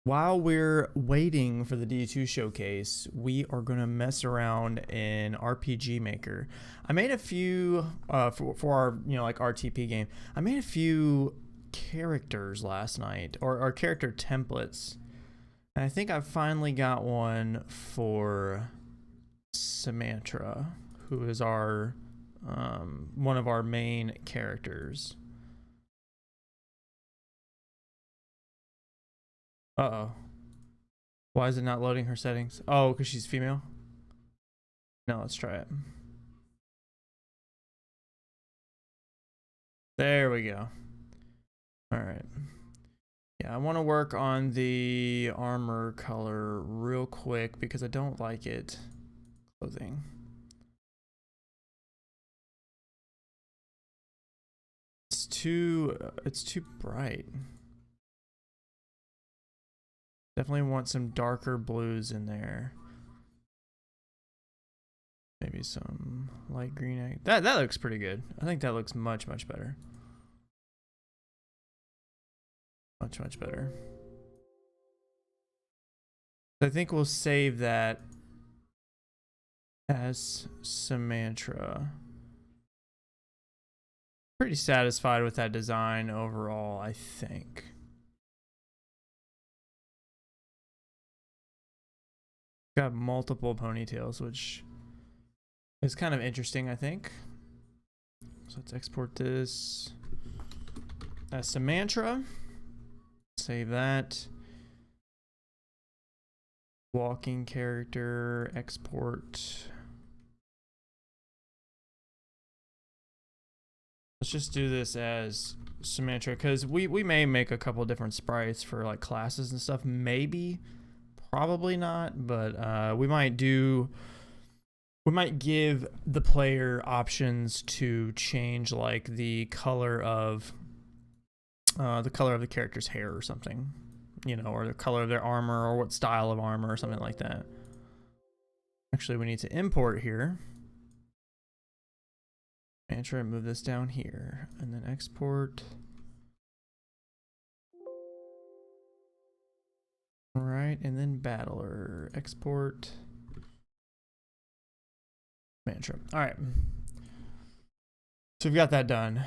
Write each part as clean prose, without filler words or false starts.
While we're waiting for the D2 showcase, we are going to mess around in RPG Maker. I made a few, for our, like RTP game, I made a few characters last night, or character templates. And I think I finally got one for Samantha, who is our, one of our main characters. Uh-oh. Why is it not loading her settings? Oh, because she's female? No, let's try it. There we go. All right. Yeah, I want to work on the armor color real quick because I don't like it. Clothing. It's too bright. Definitely want some darker blues in there. Maybe some light green. That looks pretty good. I think that looks much better. Much better. I think we'll save that as Samantha. Pretty satisfied with that design overall, I think. Got multiple ponytails, which is kind of interesting, I think. So let's export this as Samantha. Save that. Walking character, export. Let's just do this as Samantha, because we may make a couple different sprites for like classes and stuff. Maybe, probably not, but we might give the player options to change like the color of the character's hair or something, or the color of their armor, or what style of armor or something like that. Actually, we need to import here. And try to move this down here and then export. All right, and then battler, export. Mantra. All right. So we've got that done.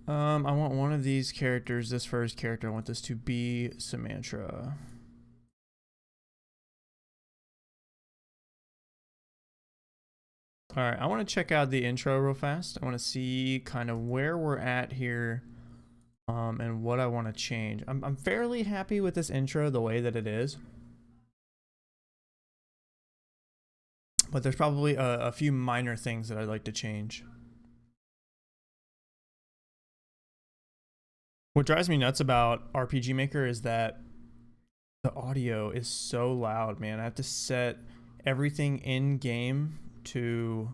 I want one of these characters, this first character, I want this to be Samantha. All right, I want to check out the intro real fast. I want to see kind of where we're at here, and what I want to change. I'm fairly happy with this intro the way that it is, but there's probably a few minor things that I'd like to change. What drives me nuts about RPG Maker is that the audio is so loud, man. I have to set everything in game to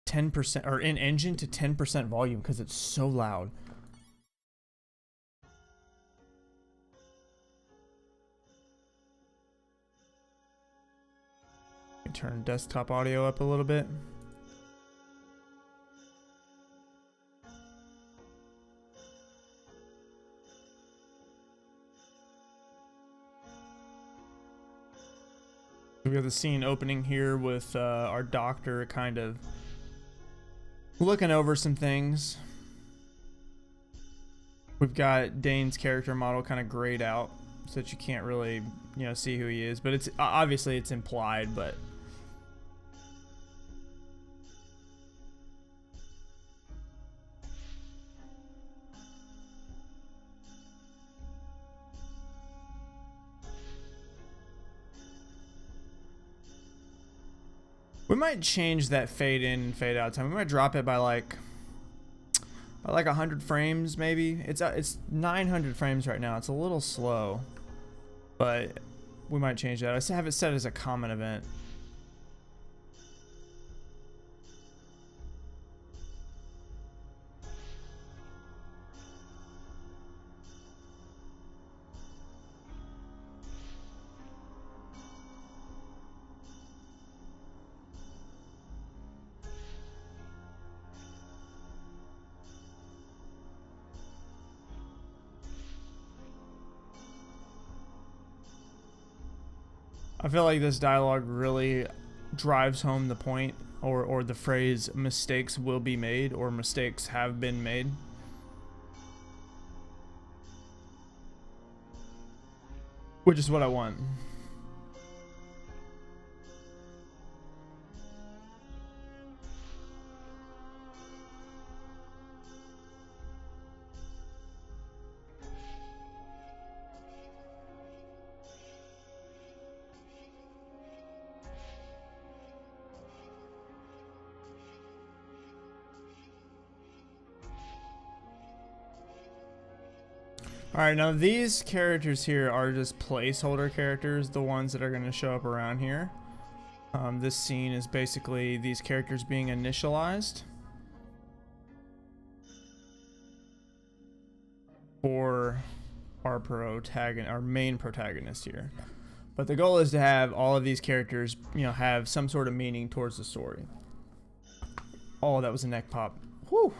10%, or in engine to 10% volume because it's so loud. Turn desktop audio up a little bit. We have the scene opening here with our doctor kind of looking over some things. We've got Dane's character model kind of grayed out so that you can't really, see who he is, but it's obviously it's implied, but we might change that fade in and fade out time. We might drop it by like 100 frames maybe. It's 900 frames right now. It's a little slow, but we might change that. I have it set as a common event. I feel like this dialogue really drives home the point, or the phrase mistakes will be made, or mistakes have been made. Which is what I want. Alright, now these characters here are just placeholder characters, the ones that are going to show up around here. This scene is basically these characters being initialized for our main protagonist here. But the goal is to have all of these characters, you know, have some sort of meaning towards the story. Oh, that was a neck pop. Whew.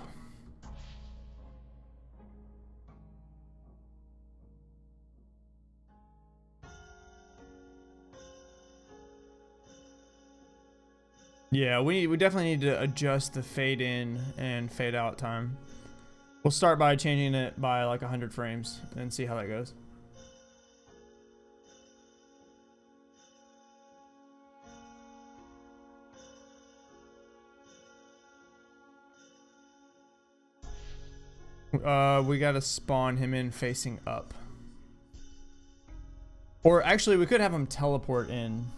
Yeah, we definitely need to adjust the fade in and fade out time. We'll start by changing it by like 100 frames and see how that goes. We gotta spawn him in facing up. Or actually, we could have him teleport in.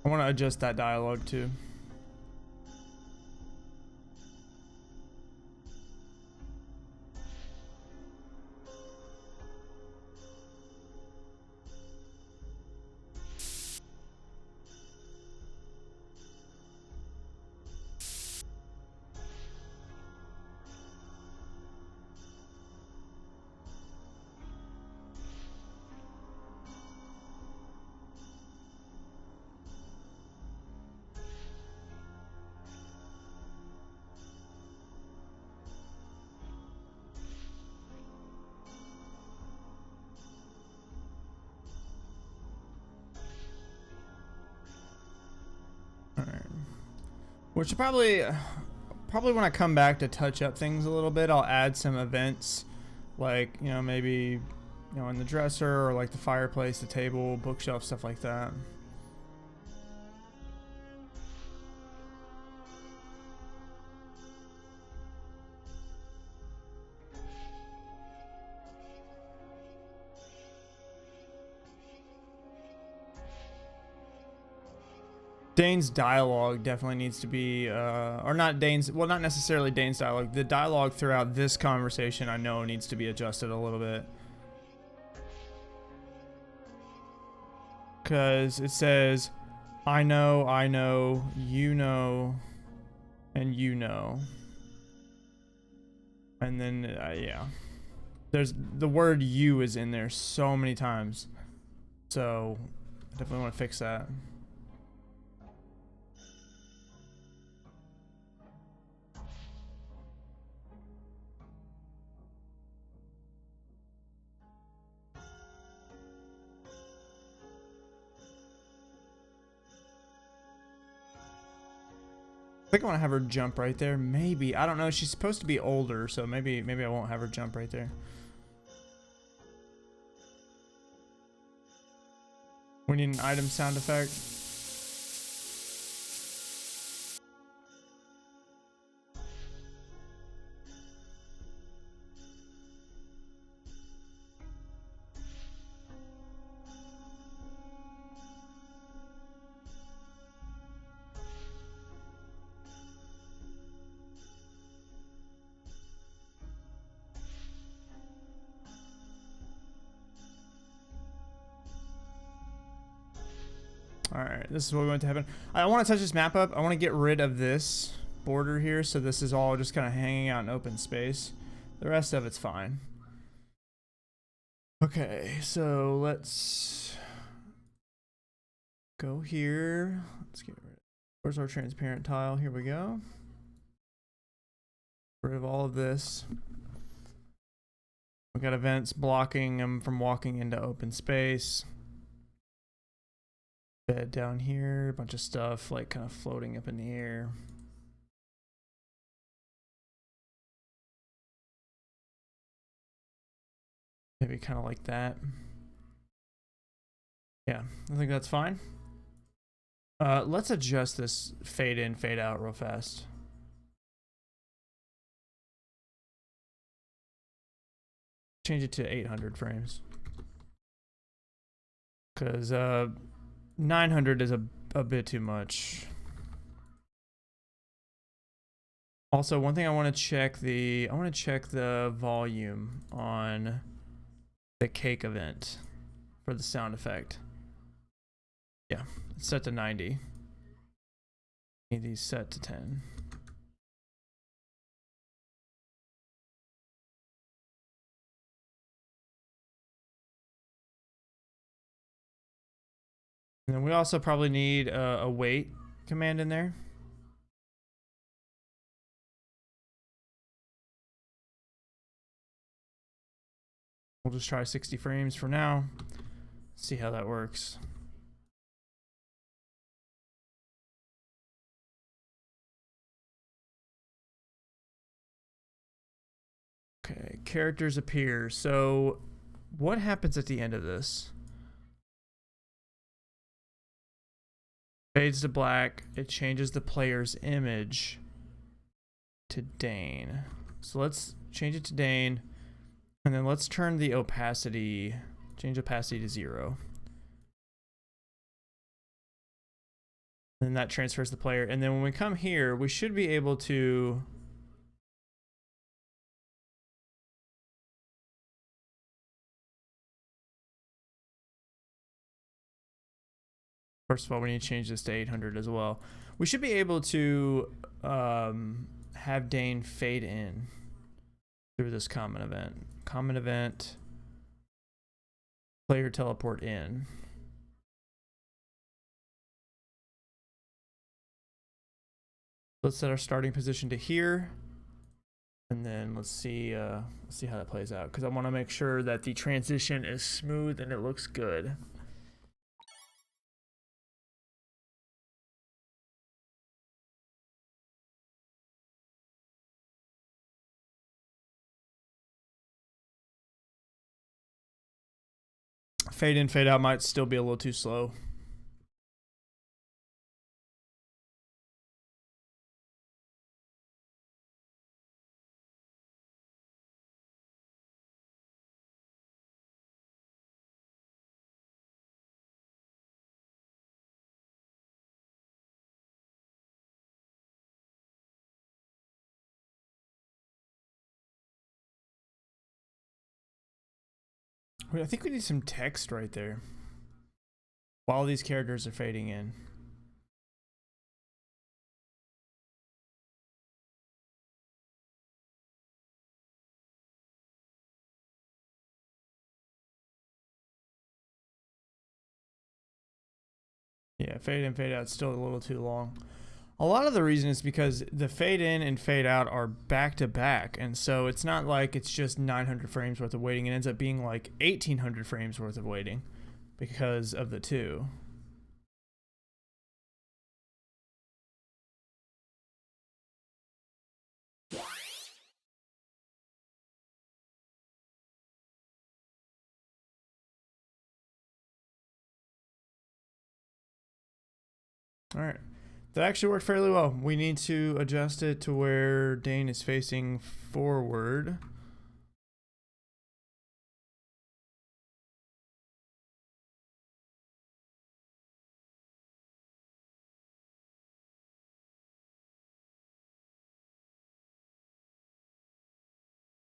I want to adjust that dialogue too. Which probably when I come back to touch up things a little bit, I'll add some events, like, you know, maybe, you know, in the dresser, or like the fireplace, the table, bookshelf, stuff like that. Dane's dialogue definitely needs to be, or not Dane's, well, not necessarily Dane's dialogue. The dialogue throughout this conversation, I know, needs to be adjusted a little bit. Because it says, I know, you know, and you know. And then, yeah. There's, the word you is in there so many times. So, I definitely want to fix that. I think I want to have her jump right there. Maybe. I don't know. She's supposed to be older, so maybe I won't have her jump right there. We need an item sound effect. Alright, this is what we want to happen. I want to touch this map up. I want to get rid of this border here, so this is all just kind of hanging out in open space. The rest of it's fine. Okay, so let's go here. Let's get rid of, where's our transparent tile? Here we go. Get rid of all of this. We got events blocking them from walking into open space. Bed down here, a bunch of stuff like kind of floating up in the air. Maybe kind of like that. Yeah, I think that's fine. Let's adjust this fade in, fade out real fast. Change it to 800 frames. Because 900 is a bit too much. Also, one thing I want to check the volume on the cake event for the sound effect. Yeah, it's set to 90. Need these set to 10. And then we also probably need a wait command in there. We'll just try 60 frames for now. See how that works. Okay, characters appear. So what happens at the end of this? Fades to black. It changes the player's image to Dane. So let's change it to Dane. And then let's turn the opacity, change opacity to 0. And that transfers the player. And then when we come here, we should be able to first of all, we need to change this to 800 as well. We should be able to have Dane fade in through this common event. Common event, player teleport in. Let's set our starting position to here. And then let's see how that plays out. Because I want to make sure that the transition is smooth and it looks good. Fade in, fade out might still be a little too slow. I think we need some text right there while these characters are fading in. Yeah, fade in, fade out still a little too long. A lot of the reason is because the fade in and fade out are back to back, and so it's not like it's just 900 frames worth of waiting. It ends up being like 1800 frames worth of waiting because of the two. All right. That actually worked fairly well. We need to adjust it to where Dane is facing forward.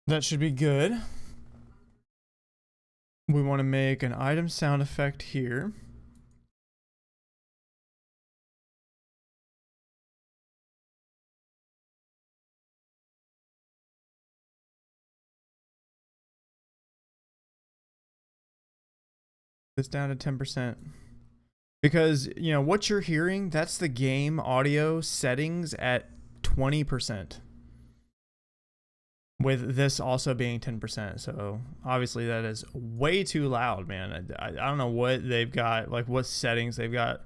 That should be good. We want to make an item sound effect here. This down to 10%. Because, you know, what you're hearing, that's the game audio settings at 20%. With this also being 10%. So obviously that is way too loud, man. I don't know what they've got, like what settings they've got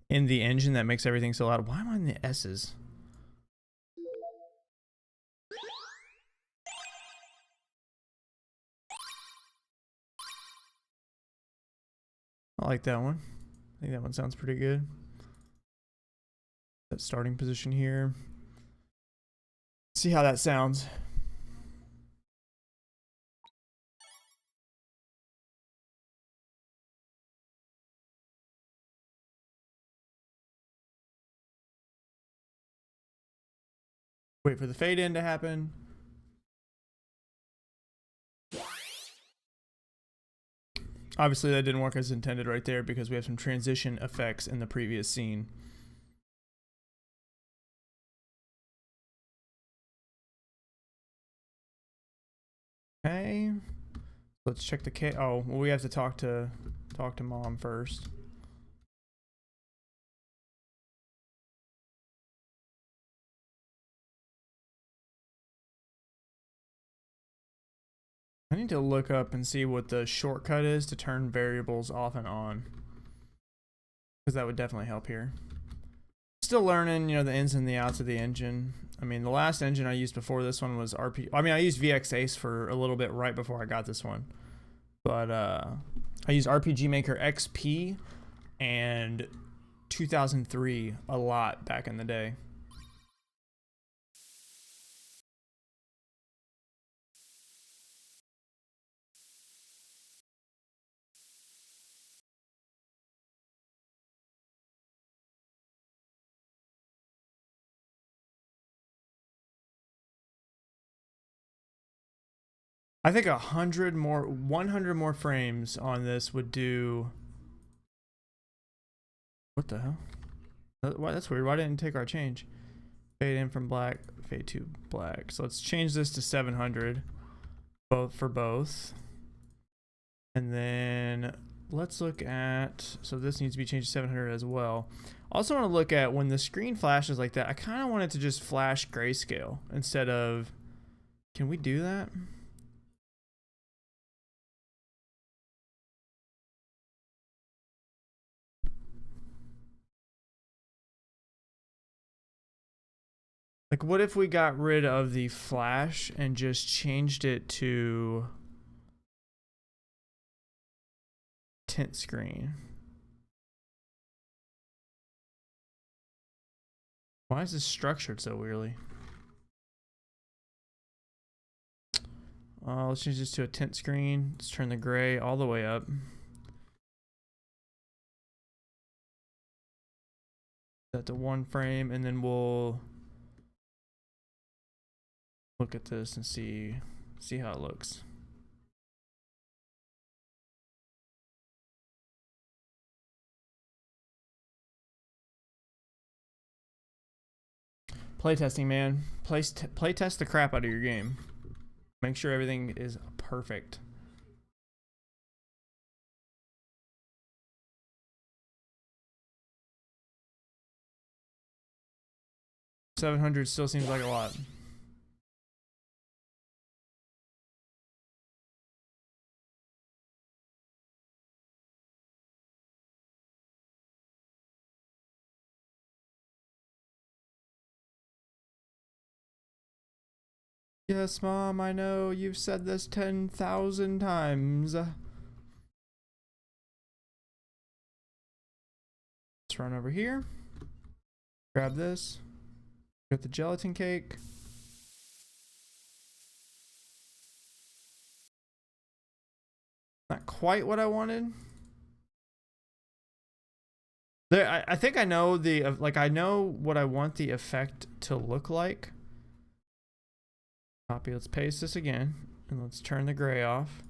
in the engine that makes everything so loud. Why am I in the S's? I like that one. I think that one sounds pretty good. That starting position here. See how that sounds. Wait for the fade in to happen. Obviously that didn't work as intended right there because we have some transition effects in the previous scene. Okay. Let's check the K. Oh, well, we have to talk to mom first. I need to look up and see what the shortcut is to turn variables off and on, because that would definitely help here. Still learning, you know, the ins and the outs of the engine. I mean, the last engine I used before this one was I used VX Ace for a little bit right before I got this one, but I used RPG Maker XP and 2003 a lot back in the day. I think 100 more frames on this would do. What the hell? That's weird. Why didn't it take our change? Fade in from black, fade to black. So let's change this to 700, both for both. And then let's look at, so this needs to be changed to 700 as well. Also want to look at when the screen flashes like that, I kind of want it to just flash grayscale instead of, can we do that? Like, what if we got rid of the flash and just changed it to tint screen? Why is this structured so weirdly? Let's change this to a tint screen. Let's turn the gray all the way up. Set to 1 frame, and then we'll look at this and see how it looks. Playtesting, man. Playtest the crap out of your game. Make sure everything is perfect. $700 still seems like a lot. Yes, Mom, I know you've said this 10,000 times. Let's run over here. Grab this. Got the gelatin cake. Not quite what I wanted. There, I think I know the, like, I know what I want the effect to look like. Copy, let's paste this again, and let's turn the gray off.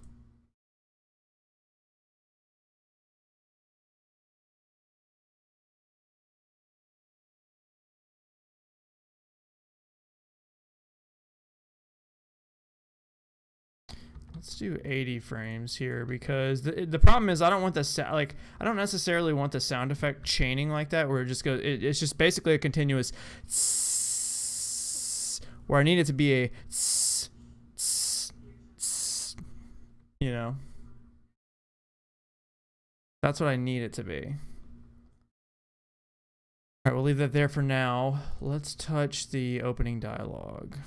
Let's do 80 frames here because the problem is I don't want the like I don't necessarily want the sound effect chaining like that where it just goes. It's just basically a continuous where I need it to be a you know. That's what I need it to be. All right, we'll leave that there for now. Let's touch the opening dialogue.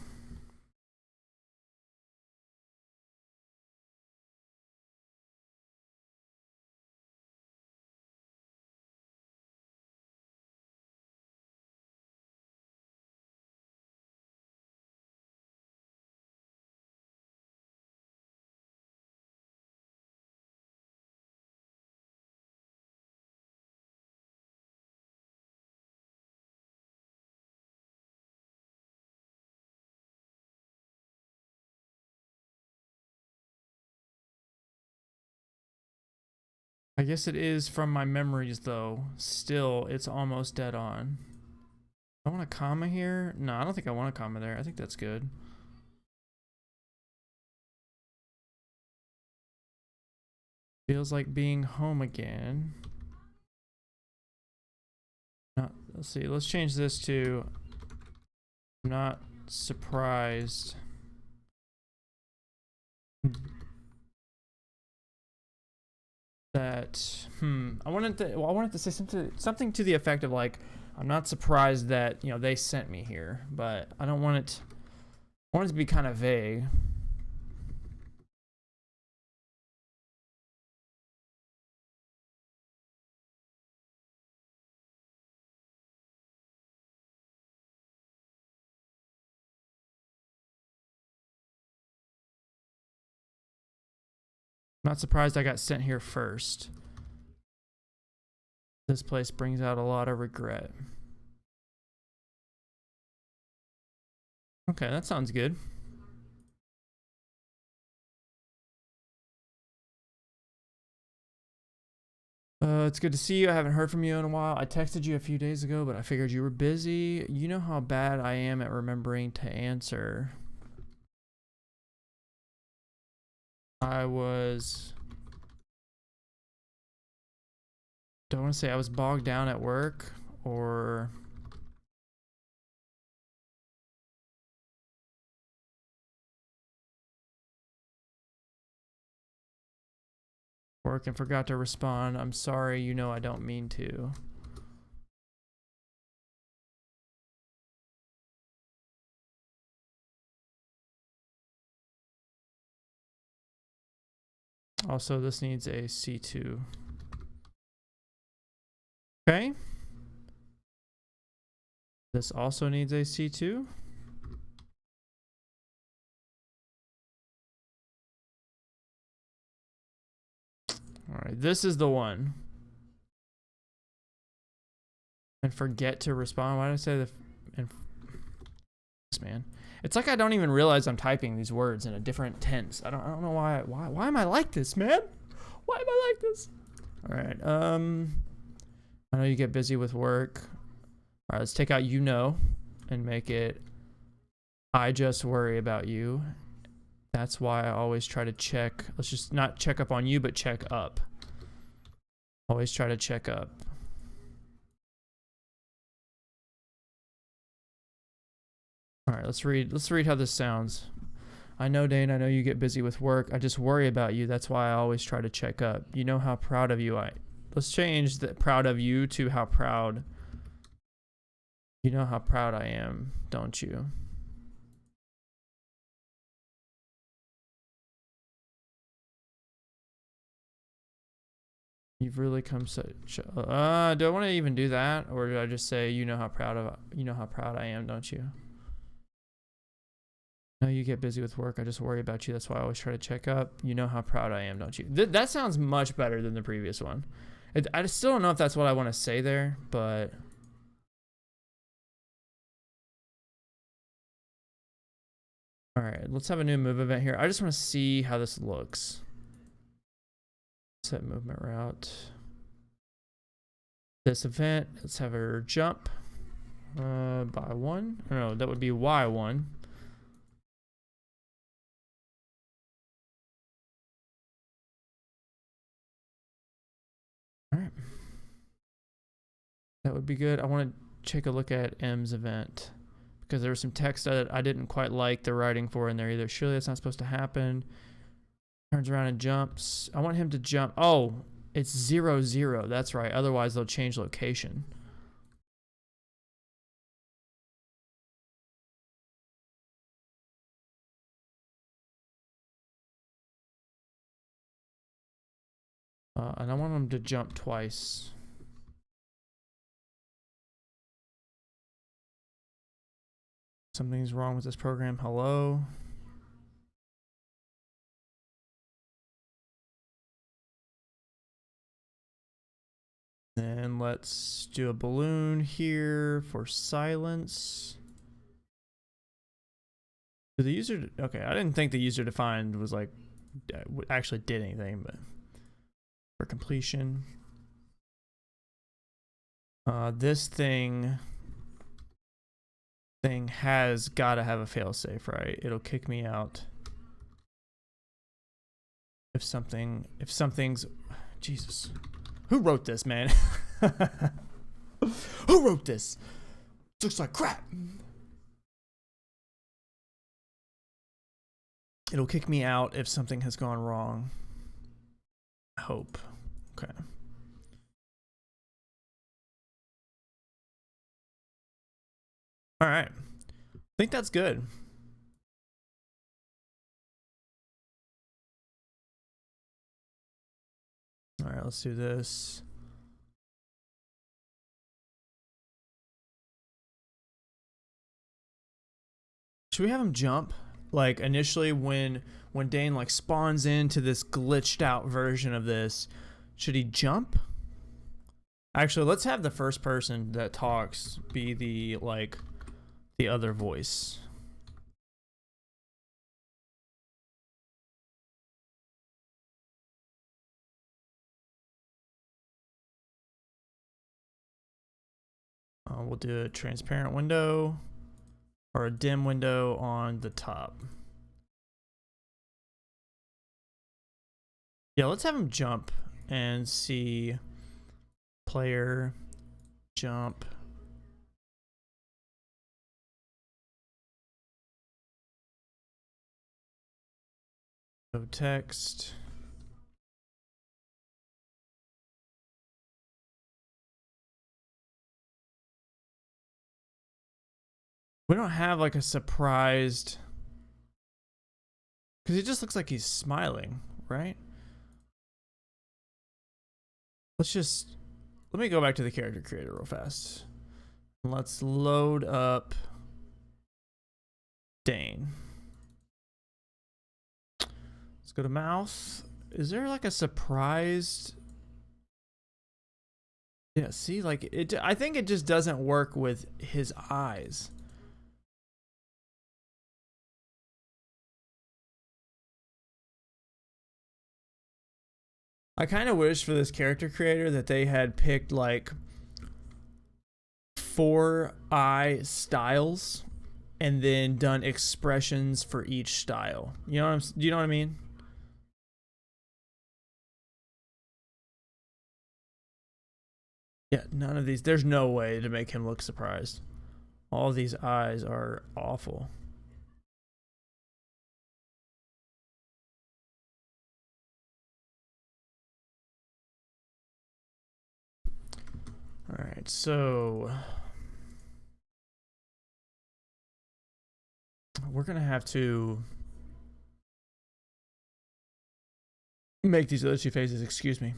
I guess it is from my memories, though. Still, it's almost dead on. I want a comma here? No, I don't think I want a comma there. I think that's good. Feels like being home again. Let's see. Let's change this to I'm not surprised. That I wanted to say something to the effect of like I'm not surprised that they sent me here, but I don't want it. I want it to be kind of vague. I'm not surprised I got sent here first. This place brings out a lot of regret. Okay, that sounds good. It's good to see you. I haven't heard from you in a while. I texted you a few days ago, but I figured you were busy. You know how bad I am at remembering to answer. Don't want to say I was bogged down at work or work and forgot to respond. I'm sorry, I don't mean to. Also, this needs a C2. Okay. This also needs a C2. All right, this is the one. And forget to respond. Why did I say the? Man, it's like I don't even realize I'm typing these words in a different tense. I don't know why. Why am I like this, man? Why am I like this? All right. I know you get busy with work. All right, let's take out and make it I just worry about you. That's why I always try to check. Let's just not check up on you, but check up. Always try to check up. All right, let's read how this sounds. I know, Dane, I know you get busy with work. I just worry about you. That's why I always try to check up. You know how proud of you let's change the proud of you to how proud. You know how proud I am, don't you? You've really come such. Do I want to even do that, or do I just say you know how proud I am, don't you? No, you get busy with work. I just worry about you. That's why I always try to check up. You know how proud I am, don't you? That sounds much better than the previous one. I still don't know if that's what I want to say there, but all right, let's have a new move event here. I just want to see how this looks. Set movement route. This event, let's have her jump by 1. No, that would be Y1. That would be good. I want to take a look at M's event because there was some text that I didn't quite like the writing for in there either. Surely that's not supposed to happen. Turns around and jumps. I want him to jump. Oh, it's 0, 0. That's right. Otherwise, they'll change location. And I want him to jump twice. Something's wrong with this program. Hello. Then let's do a balloon here for silence. The user, okay, I didn't think the user defined was like actually did anything, but for completion. This thing has got to have a failsafe, right? It'll kick me out if something's, Jesus. Who wrote this, man? Who wrote this? Looks like crap. It'll kick me out if something has gone wrong. I hope. Okay. All right. I think that's good. All right, let's do this. Should we have him jump? Like initially when Dane like spawns into this glitched out version of this, should he jump? Actually, let's have the first person that talks be the other voice. We'll do a transparent window or a dim window on the top. Yeah, let's have him jump and see player jump. So text. We don't have like a surprised, because he just looks like he's smiling, right? Let me go back to the character creator real fast. Let's load up Dane. Let's go to mouth. Is there like a surprised? Yeah, see, like it, I think it just doesn't work with his eyes. I kind of wish for this character creator that they had picked like 4 eye styles and then done expressions for each style. You know what do you know what I mean? Yeah, none of these. There's no way to make him look surprised. All these eyes are awful. All right, so we're gonna have to make these other 2 phases. Excuse me.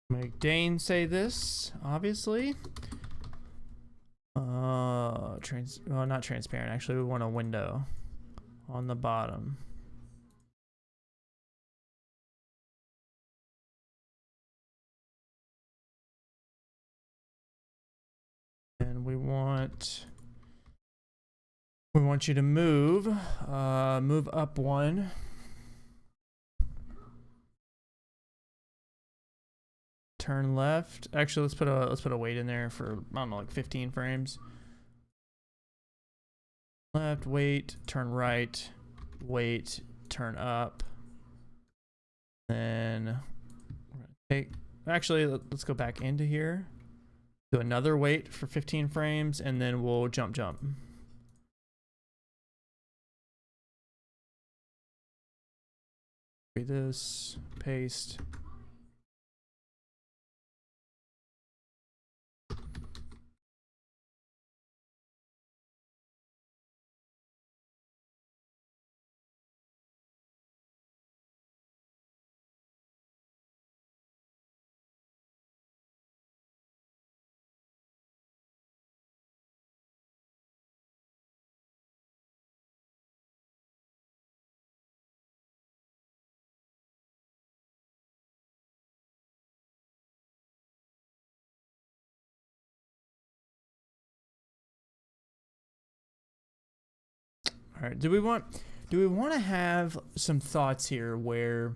Make Dane say this, obviously. Well, not transparent. Actually, we want a window on the bottom. And we want We want you to move up 1. Turn left. Actually, let's put a weight in there for, I don't know, like 15 frames. Left, wait, turn right, wait, turn up. Then take, actually, let's go back into here. Do another wait for 15 frames, and then we'll jump. Copy this, paste. All right. Do we want to have some thoughts here where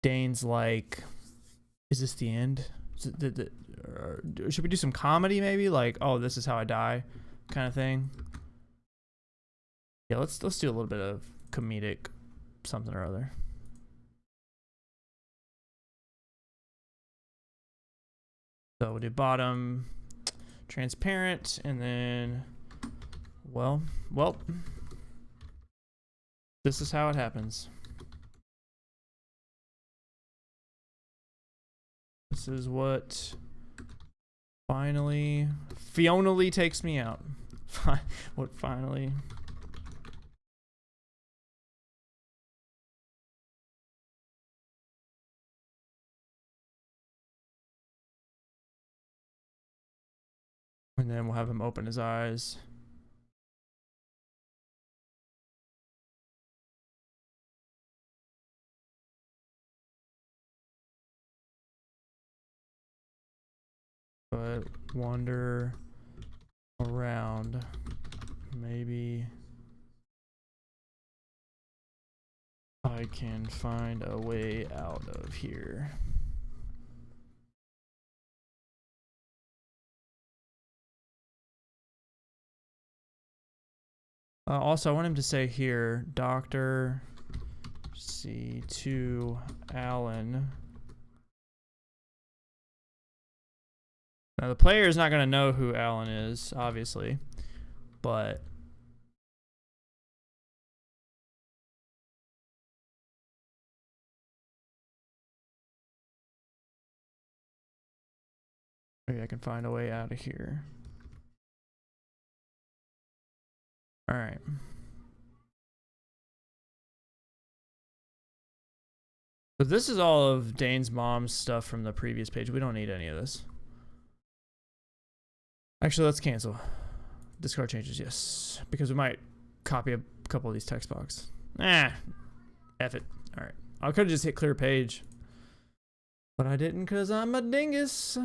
Dane's like, is this the end? Should we do some comedy maybe? Like, oh, this is how I die, kind of thing. Yeah, let's do a little bit of comedic something or other. So we'll do bottom transparent, and then well, this is how it happens. This is what finally takes me out. What finally? And then we'll have him open his eyes. But wander around. Maybe I can find a way out of here. Also, I want him to say here, Dr. C2 Allen. Now, the player is not going to know who Alan is, obviously, but maybe I can find a way out of here. All right. So this is all of Dane's mom's stuff from the previous page. We don't need any of this. Actually, let's cancel. Discard changes, yes. Because we might copy a couple of these text boxes. F it. All right. I could have just hit clear page. But I didn't because I'm a dingus.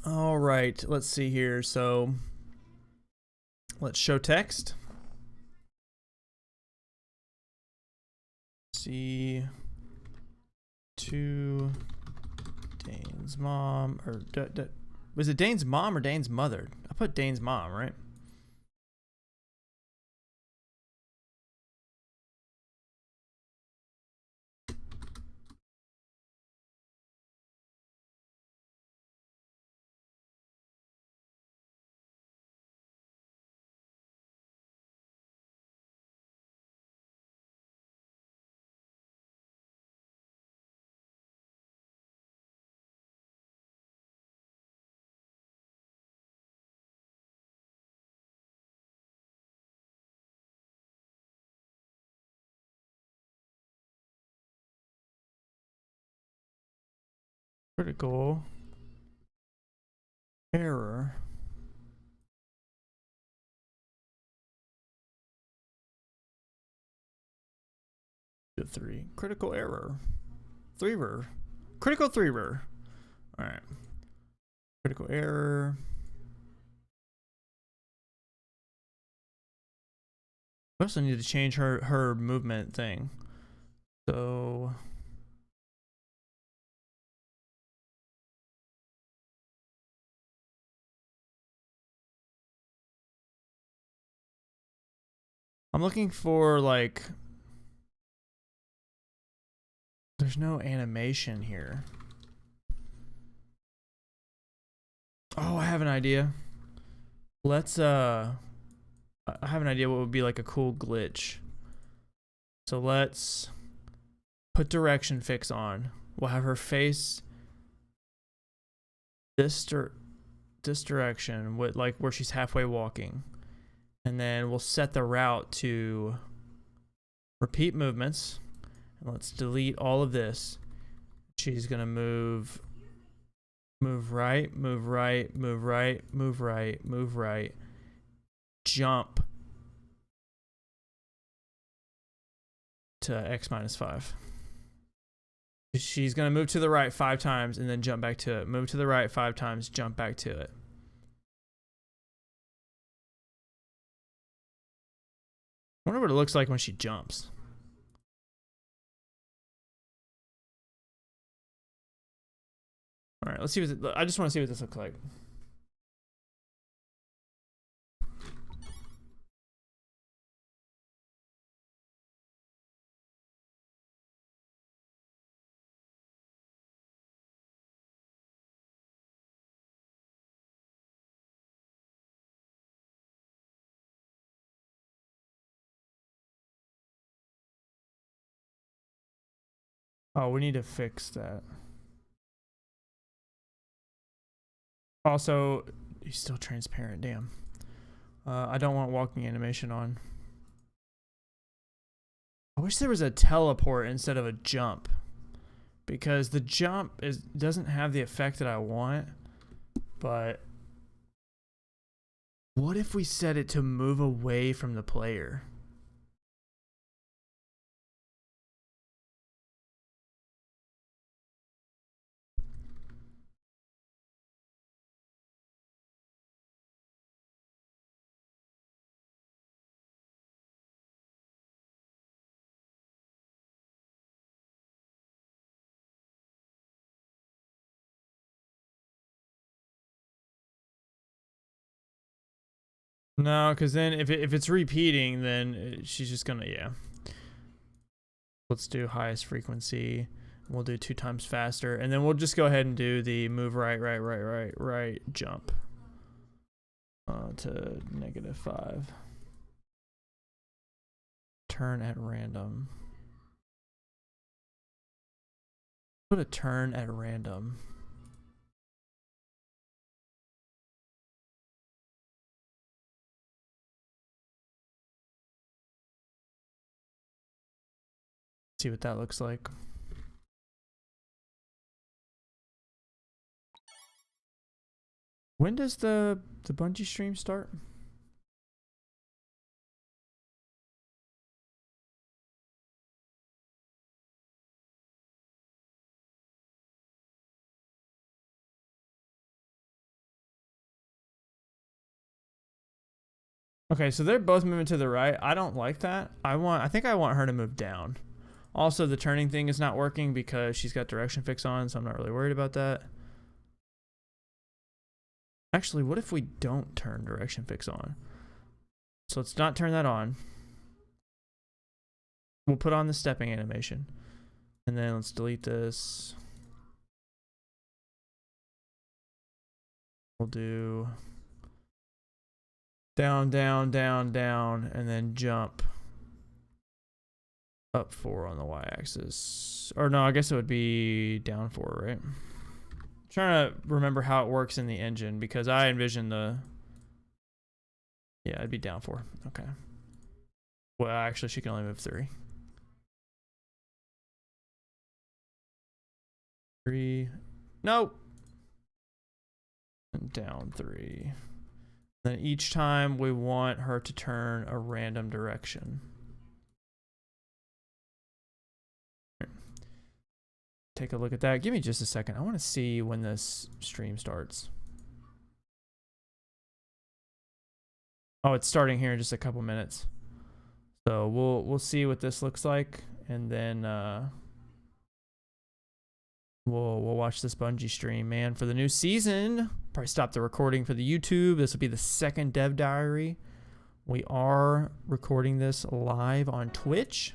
All right. Let's see here. So let's show text. C2 Dane's mom, or was it Dane's mom or Dane's mother? I put Dane's mom, right? Critical error. Three. Critical error. Critical 3-er. All right. Critical error. I also need to change her movement thing. So I'm looking for like, there's no animation here. Oh, I have an idea. Let's I have an idea what would be like a cool glitch. So let's put direction fix on. We'll have her face this direction with like where she's halfway walking. And then we'll set the route to repeat movements. And let's delete all of this. She's gonna move right, move right, move right, move right, move right, jump to x-5. She's gonna move to the right 5 times and then jump back to it. Move to the right 5 times, jump back to it. I wonder what it looks like when she jumps. All right, let's see what I just want to see what this looks like. Oh, we need to fix that. Also, he's still transparent. Damn. I don't want walking animation on. I wish there was a teleport instead of a jump, because the jump doesn't have the effect that I want. But what if we set it to move away from the player? No, because then if it's repeating, then she's just gonna, yeah. Let's do highest frequency. We'll do 2 times faster, and then we'll just go ahead and do the move right, right, right, right, right, jump to -5. Turn at random. Put a turn at random. See what that looks like. When does the Bungie stream start? Okay, so they're both moving to the right. I don't like that. I think I want her to move down. Also, the turning thing is not working because she's got direction fix on, so I'm not really worried about that. Actually, what if we don't turn direction fix on? So let's not turn that on. We'll put on the stepping animation. And then let's delete this. We'll do down, down, down, down, and then jump up 4 on the y-axis. Or no, I guess it would be down 4, right? I'm trying to remember how it works in the engine, because I envision the... Yeah, it'd be down 4. Okay. Well, actually, she can only move 3. 3. Nope. And down 3. Then each time we want her to turn a random direction. Take a look at that. Give me just a second. I want to see when this stream starts. Oh, it's starting here in just a couple minutes. So we'll see what this looks like, and then we'll watch this Bungie stream, man, for the new season. Probably stop the recording for the YouTube. This will be the second dev diary. We are recording this live on Twitch.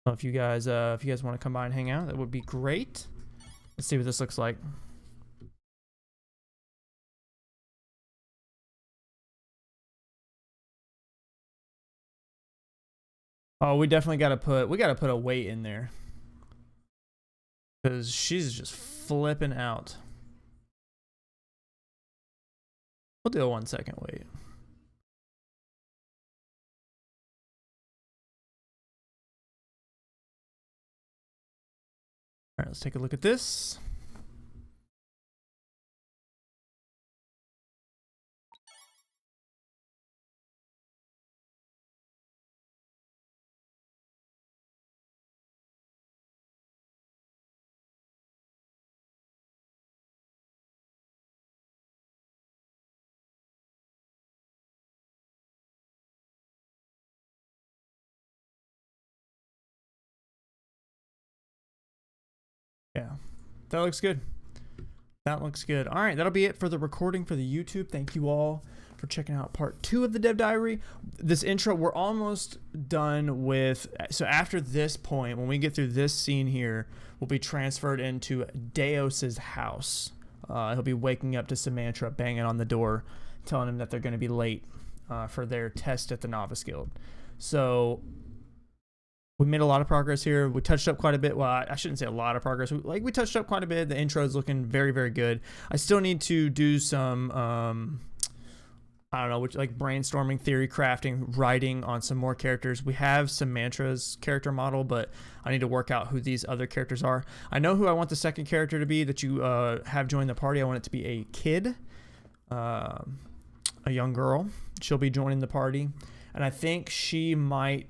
So if you guys want to come by and hang out, that would be great. Let's see what this looks like. Oh, we definitely gotta put a weight in there, because she's just flipping out. We'll do a 1 second wait. All right, let's take a look at this. Yeah, that looks good. That looks good. All right, that'll be it for the recording for the YouTube. Thank you all for checking out part 2 of the dev diary. This intro, we're almost done with. So after this point, when we get through this scene here, we'll be transferred into Deos's house. He'll be waking up to Samantha banging on the door, telling him that they're going to be late for their test at the Novice Guild. So we made a lot of progress here. We touched up quite a bit. Well, I shouldn't say a lot of progress. We touched up quite a bit. The intro is looking very, very good. I still need to do some, I don't know, like brainstorming, theory crafting, writing on some more characters. We have Samantha's character model, but I need to work out who these other characters are. I know who I want the second character to be that you have joined the party. I want it to be a kid, a young girl. She'll be joining the party. And I think she might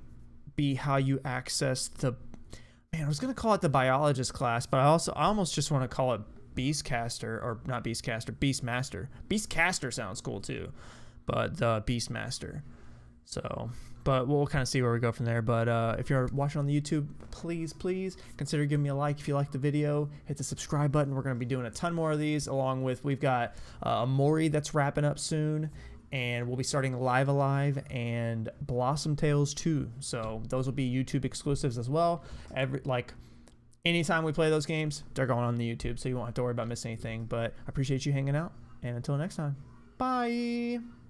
be how you access the, man, I was gonna call it the biologist class, but I almost just want to call it Beastcaster, or not Beastcaster, Beastmaster. Beastcaster sounds cool too, but the Beastmaster. So, but we'll kind of see where we go from there. But if you're watching on the YouTube, please consider giving me a like if you like the video. Hit the subscribe button. We're gonna be doing a ton more of these, along with, we've got a Mori that's wrapping up soon, and we'll be starting Live Alive and Blossom Tales 2. So those will be YouTube exclusives as well. Anytime we play those games, they're going on the YouTube, so you won't have to worry about missing anything. But I appreciate you hanging out, and until next time, bye.